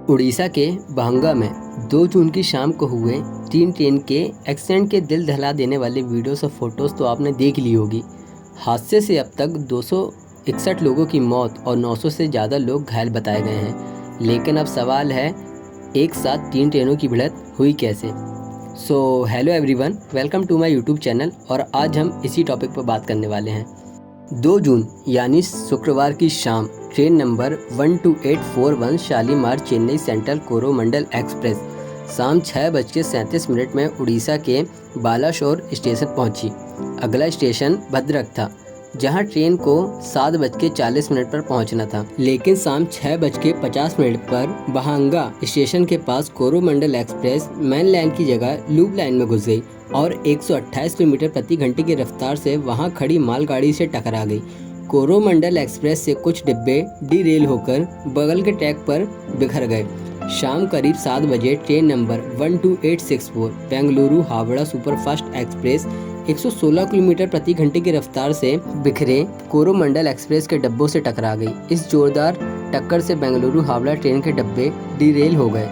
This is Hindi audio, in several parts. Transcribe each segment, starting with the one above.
उड़ीसा के बहंगा में 2 जून की शाम को हुए 3 ट्रेन के एक्सीडेंट के दिल दहला देने वाले वीडियोस और फोटोज़ तो आपने देख ली होगी। हादसे से अब तक 261 लोगों की मौत और 900 से ज़्यादा लोग घायल बताए गए हैं। लेकिन अब सवाल है, एक साथ 3 ट्रेनों की भिड़ंत हुई कैसे? So hello everyone, welcome to my YouTube channel और आज हम इसी टॉपिक पर बात करने वाले हैं। 2 जून यानी शुक्रवार की शाम train number 12841 Shalimar Chennai central Coromandel express शाम 6:37 में उड़ीसा के बालाशोर स्टेशन पहुंची। अगला स्टेशन भद्रक था, जहां ट्रेन को 7:40 पर पहुंचना था, लेकिन शाम 6:50 पर बहंगा स्टेशन के पास कोरोमंडल एक्सप्रेस मेन लाइन की जगह लूप लाइन में घुस गई और 128 किलोमीटर प्रति घंटे की रफ्तार से वहां खड़ी मालगाड़ी से टकरा गई। कोरोमंडल एक्सप्रेस से कुछ डिब्बे डीरेल होकर बगल के ट्रैक पर बिखर गए। शाम करीब 7 बजे train number 12864 Bengaluru Howrah superfast express 116 kilometre प्रति घंटे की रफ्तार से बिखरे कोरोमंडल एक्सप्रेस के डब्बों से टकरा गई। इस जोरदार टक्कर से बेंगलुरु हावड़ा ट्रेन के डब्बे डीरेल हो गए।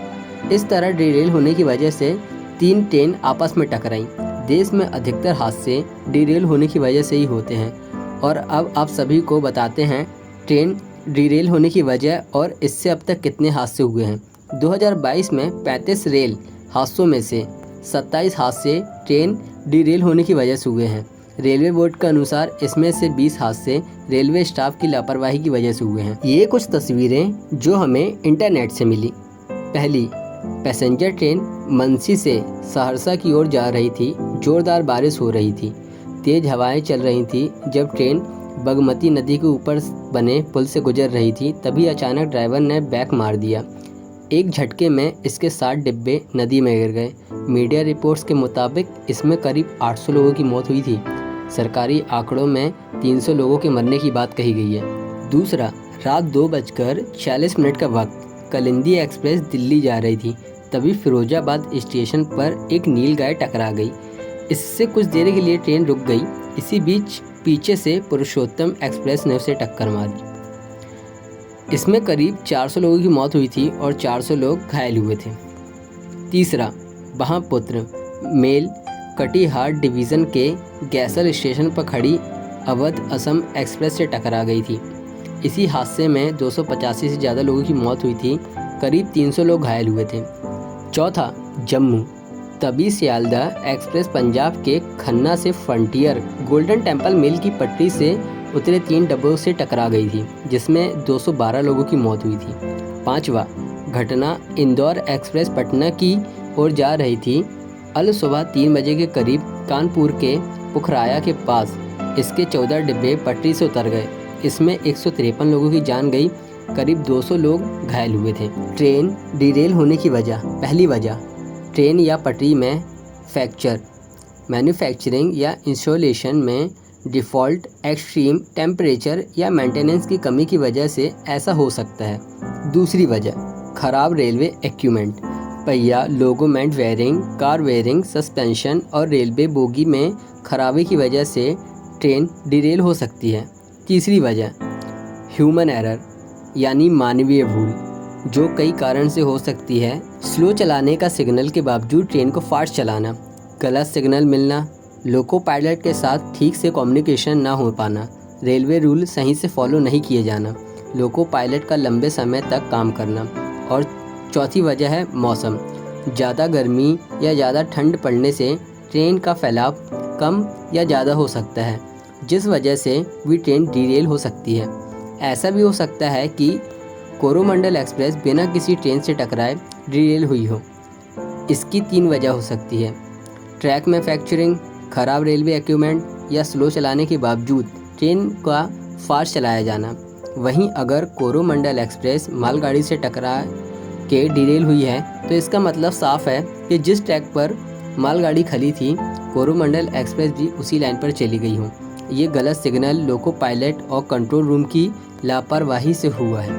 इस तरह डीरेल होने की वजह से 3 ट्रेन आपस में टकराईं। देश में अधिकतर हादसे डीरेल होने की वजह से ही होते हैं और अब आप सभी को बताते हैं ट्रेन डीरेल होने की वजह और इससे अब तक कितने हादसे हुए हैं। 2022 में 35 रेल हादसों में से 27 हादसे ट्रेन डीरेल होने की वजह से हुए हैं। रेलवे बोर्ड के अनुसार इसमें से 20 हादसे रेलवे स्टाफ की लापरवाही की वजह से हुए हैं। ये कुछ तस्वीरें जो हमें इंटरनेट से मिली। पहली, पैसेंजर ट्रेन मंसी से सहरसा की ओर जा रही थी। जोरदार बारिश हो रही थी, तेज हवाएं चल रही थी। जब ट्रेन बागमती नदी के ऊपर बने पुल से गुजर रही थी, तभी अचानक ड्राइवर ने बैक मार दिया। एक झटके में इसके 60 डिब्बे नदी में गिर गए। मीडिया रिपोर्ट्स के मुताबिक इसमें करीब 800 लोगों की मौत हुई थी। सरकारी आंकड़ों में 300 लोगों के मरने की बात कही गई है। दूसरा, रात 2:46 का वक्त, कलिंदी एक्सप्रेस दिल्ली जा रही थी। तभी फिरोजाबाद स्टेशन पर एक नीलगाय टकरा गई। इससे कुछ देर के लिए ट्रेन रुक गई। इसी बीच पीछे से पुरुषोत्तम एक्सप्रेस ने उसे टक्कर मारी। इसमें करीब 400 लोगों की मौत हुई थी और 400 लोग घायल हुए थे। तीसरा, ब्रह्मपुत्र मेल कटिहार डिवीज़न के गैसल स्टेशन पर खड़ी अवध असम एक्सप्रेस से टकरा गई थी। इसी हादसे में 285 से ज़्यादा लोगों की मौत हुई थी। करीब 300 लोग घायल हुए थे। चौथा, जम्मू तवी सियालदा एक्सप्रेस पंजाब के खन्ना से फ्रंटियर गोल्डन टेम्पल मेल की पटरी से उतरे 3 डब्बों से टकरा गई थी, जिसमें 212 लोगों की मौत हुई थी। पांचवा घटना, इंदौर एक्सप्रेस पटना की ओर जा रही थी। अल सुबह 3 बजे के करीब कानपुर के पुखराया के पास इसके 14 डिब्बे पटरी से उतर गए। इसमें 153 लोगों की जान गई, करीब 200 लोग घायल हुए थे। ट्रेन डीरेल होने की वजह। पहली वजह, ट्रेन या पटरी में फ्रैक्चर। मैन्युफैक्चरिंग या इंस्टॉलेशन में डिफ़ॉल्ट, एक्सट्रीम टेम्परेचर या मेंटेनेंस की कमी की वजह से ऐसा हो सकता है। दूसरी वजह, खराब रेलवे इक्विपमेंट, पहिया, लोगोमेंट वेयरिंग, कार वेयरिंग, सस्पेंशन और रेलवे बोगी में खराबी की वजह से ट्रेन डीरेल हो सकती है। तीसरी वजह, ह्यूमन एरर यानी मानवीय भूल, जो कई कारण से हो सकती है। स्लो चलाने का सिग्नल के बावजूद ट्रेन को फास्ट चलाना, गलत सिग्नल मिलना, लोको पायलट के साथ ठीक से कम्युनिकेशन ना हो पाना, रेलवे रूल सही से फॉलो नहीं किए जाना, लोको पायलट का लंबे समय तक काम करना। और चौथी वजह है मौसम। ज़्यादा गर्मी या ज़्यादा ठंड पड़ने से ट्रेन का फैलाव कम या ज़्यादा हो सकता है, जिस वजह से भी ट्रेन डीरेल हो सकती है। ऐसा भी हो सकता है कि कोरोमंडल एक्सप्रेस बिना किसी ट्रेन से टकराए डीरेल हुई हो। इसकी 3 वजह हो सकती है: ट्रैक में फ्रैक्चरिंग, खराब रेलवे इक्विपमेंट या स्लो चलाने के बावजूद ट्रेन का फास्ट चलाया जाना। वहीं अगर कोरोमंडल एक्सप्रेस मालगाड़ी से टकरा के डीरेल हुई है तो इसका मतलब साफ है कि जिस ट्रैक पर मालगाड़ी खड़ी थी, कोरोमंडल एक्सप्रेस भी उसी लाइन पर चली गई हो। ये गलत सिग्नल लोको पायलट और कंट्रोल रूम की लापरवाही से हुआ है।